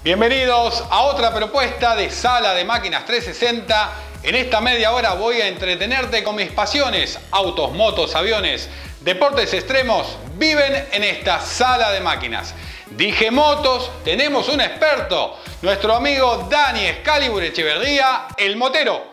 Bienvenidos a otra propuesta de Sala de Máquinas 360. En esta media hora voy a entretenerte con mis pasiones. Autos, motos, aviones, deportes extremos viven en esta Sala de Máquinas. Dije motos, tenemos un experto, nuestro amigo Dani Excalibur Echeverría, el motero.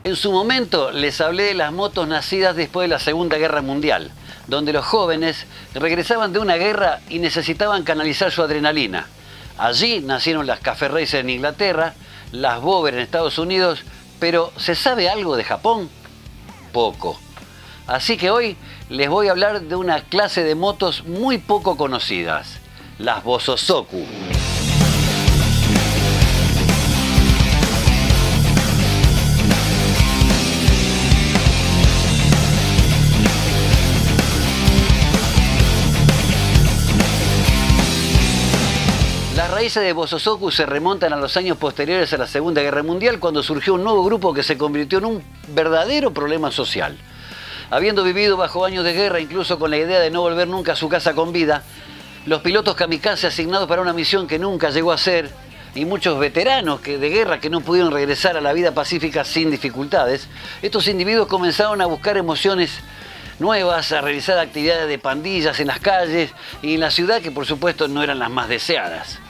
En su momento les hablé de las motos nacidas después de la Segunda Guerra Mundial, donde los jóvenes regresaban de una guerra y necesitaban canalizar su adrenalina. Allí nacieron las Café Racer en Inglaterra, las Bobber en Estados Unidos, pero ¿se sabe algo de Japón? Poco. Así que hoy les voy a hablar de una clase de motos muy poco conocidas, las Bosozoku. Las raíces de Bosozoku se remontan a los años posteriores a la Segunda Guerra Mundial, cuando surgió un nuevo grupo que se convirtió en un verdadero problema social. Habiendo vivido bajo años de guerra, incluso con la idea de no volver nunca a su casa con vida, los pilotos kamikaze asignados para una misión que nunca llegó a ser, y muchos veteranos de guerra que no pudieron regresar a la vida pacífica sin dificultades, estos individuos comenzaron a buscar emociones nuevas, a realizar actividades de pandillas en las calles y en la ciudad, que por supuesto no eran las más deseadas.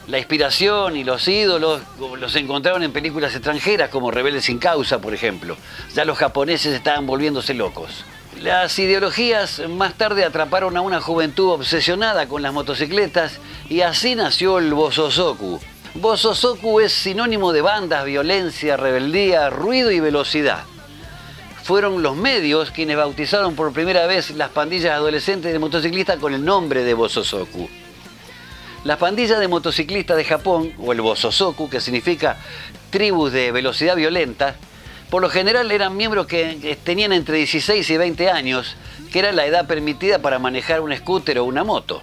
La inspiración y los ídolos los encontraron en películas extranjeras como Rebelde sin causa, por ejemplo. Ya los japoneses estaban volviéndose locos. Las ideologías más tarde atraparon a una juventud obsesionada con las motocicletas y así nació el Bosozoku. Bosozoku es sinónimo de bandas, violencia, rebeldía, ruido y velocidad. Fueron los medios quienes bautizaron por primera vez las pandillas adolescentes de motociclistas con el nombre de Bosozoku. Las pandillas de motociclistas de Japón, o el Bosozoku, que significa tribus de velocidad violenta, por lo general eran miembros que tenían entre 16 y 20 años, que era la edad permitida para manejar un scooter o una moto.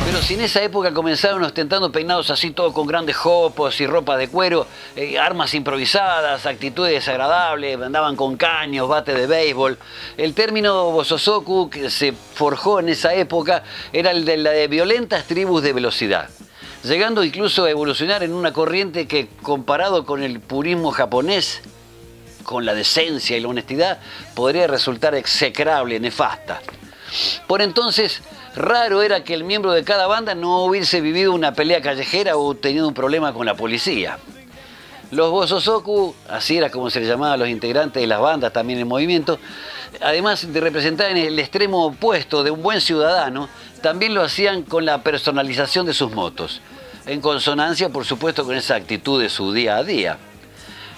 Pero si en esa época comenzaron ostentando peinados así, todo con grandes jopos y ropa de cuero, armas improvisadas, actitudes desagradables, andaban con caños, bate de béisbol. El término Bosozoku que se forjó en esa época era el de la de violentas tribus de velocidad, llegando incluso a evolucionar en una corriente que, comparado con el purismo japonés, con la decencia y la honestidad, podría resultar execrable, nefasta. Por entonces, raro era que el miembro de cada banda no hubiese vivido una pelea callejera o tenido un problema con la policía. Los Bosozoku, así era como se les llamaba a los integrantes de las bandas también en movimiento, además de representar en el extremo opuesto de un buen ciudadano, también lo hacían con la personalización de sus motos, en consonancia, por supuesto, con esa actitud de su día a día.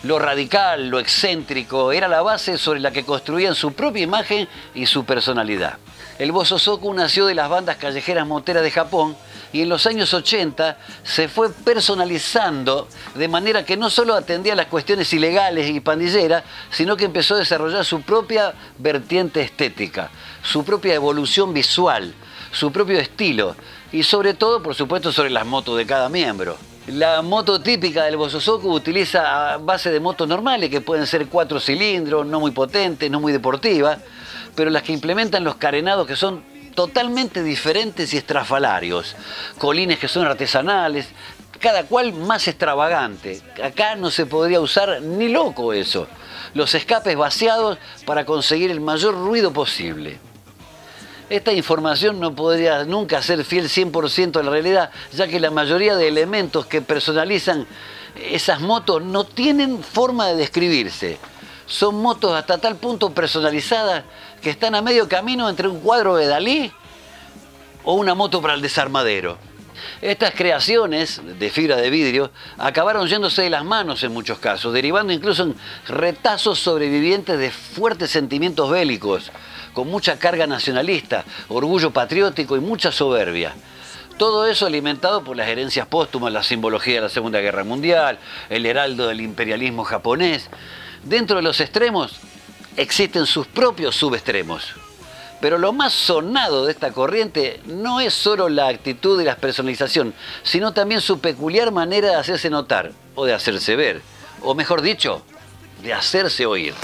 Lo radical, lo excéntrico, era la base sobre la que construían su propia imagen y su personalidad. El Bosozoku nació de las bandas callejeras moteras de Japón y en los años 80 se fue personalizando de manera que no solo atendía a las cuestiones ilegales y pandilleras, sino que empezó a desarrollar su propia vertiente estética, su propia evolución visual, su propio estilo y sobre todo, por supuesto, sobre las motos de cada miembro. La moto típica del Bosozoku utiliza a base de motos normales que pueden ser 4 cilindros, no muy potentes, no muy deportivas, pero las que implementan los carenados que son totalmente diferentes y estrafalarios, colines que son artesanales, cada cual más extravagante. Acá no se podría usar ni loco eso. Los escapes vaciados para conseguir el mayor ruido posible. Esta información no podría nunca ser fiel 100% a la realidad, ya que la mayoría de elementos que personalizan esas motos no tienen forma de describirse. Son motos hasta tal punto personalizadas que están a medio camino entre un cuadro de Dalí o una moto para el desarmadero. Estas creaciones de fibra de vidrio acabaron yéndose de las manos en muchos casos, derivando incluso en retazos sobrevivientes de fuertes sentimientos bélicos, con mucha carga nacionalista, orgullo patriótico y mucha soberbia. Todo eso alimentado por las herencias póstumas, la simbología de la Segunda Guerra Mundial, el heraldo del imperialismo japonés. Dentro de los extremos existen sus propios subextremos. Pero lo más sonado de esta corriente no es solo la actitud y la personalización, sino también su peculiar manera de hacerse notar, o de hacerse ver, o mejor dicho, de hacerse oír.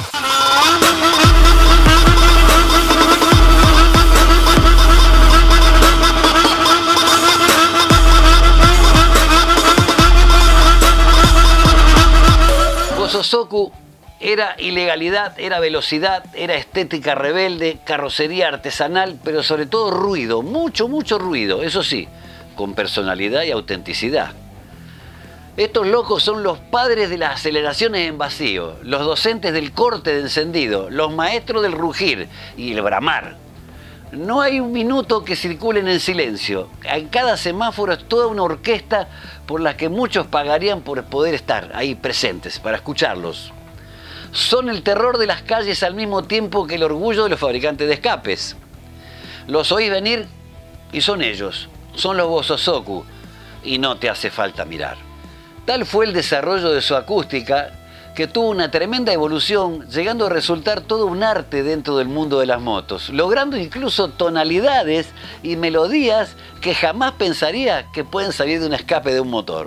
Gosozoku era ilegalidad, era velocidad, era estética rebelde, carrocería artesanal, pero sobre todo ruido, mucho ruido, eso sí, con personalidad y autenticidad. Estos locos son los padres de las aceleraciones en vacío, los docentes del corte de encendido, los maestros del rugir y el bramar. No hay un minuto que circulen en silencio. En cada semáforo es toda una orquesta por la que muchos pagarían por poder estar ahí presentes, para escucharlos. Son el terror de las calles al mismo tiempo que el orgullo de los fabricantes de escapes. Los oís venir y son ellos, son los Gosozoku, y no te hace falta mirar. Tal fue el desarrollo de su acústica que tuvo una tremenda evolución, llegando a resultar todo un arte dentro del mundo de las motos, logrando incluso tonalidades y melodías que jamás pensaría que pueden salir de un escape de un motor.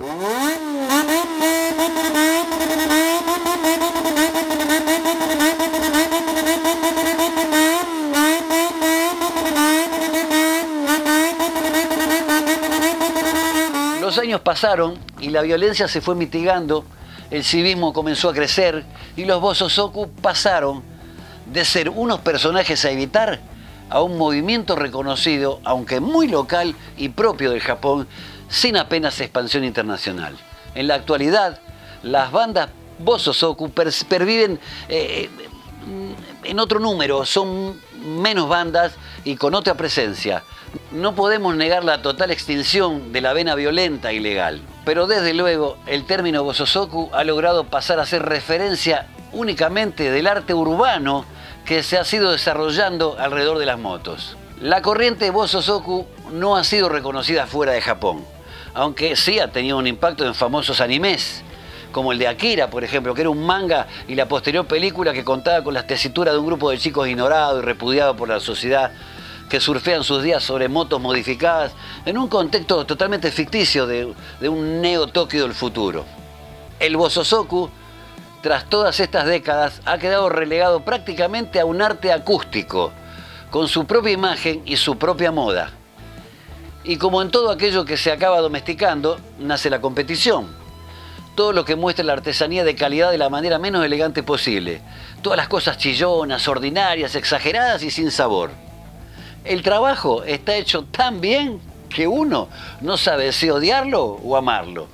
Los años pasaron y la violencia se fue mitigando, el civismo comenzó a crecer y los Gosozoku pasaron de ser unos personajes a evitar a un movimiento reconocido, aunque muy local y propio del Japón, sin apenas expansión internacional. En la actualidad, las bandas Gosozoku perviven en otro número, son menos bandas y con otra presencia. No podemos negar la total extinción de la vena violenta y legal, pero desde luego el término Gosozoku ha logrado pasar a ser referencia únicamente del arte urbano que se ha ido desarrollando alrededor de las motos. La corriente Gosozoku no ha sido reconocida fuera de Japón, aunque sí ha tenido un impacto en famosos animes, como el de Akira, por ejemplo, que era un manga y la posterior película que contaba con las tesituras de un grupo de chicos ignorados y repudiados por la sociedad, que surfean sus días sobre motos modificadas en un contexto totalmente ficticio de un Neo-Tokio del futuro. El Gosozoku, tras todas estas décadas, ha quedado relegado prácticamente a un arte acústico, con su propia imagen y su propia moda. Y como en todo aquello que se acaba domesticando, nace la competición. Todo lo que muestra la artesanía de calidad de la manera menos elegante posible. Todas las cosas chillonas, ordinarias, exageradas y sin sabor. El trabajo está hecho tan bien que uno no sabe si odiarlo o amarlo.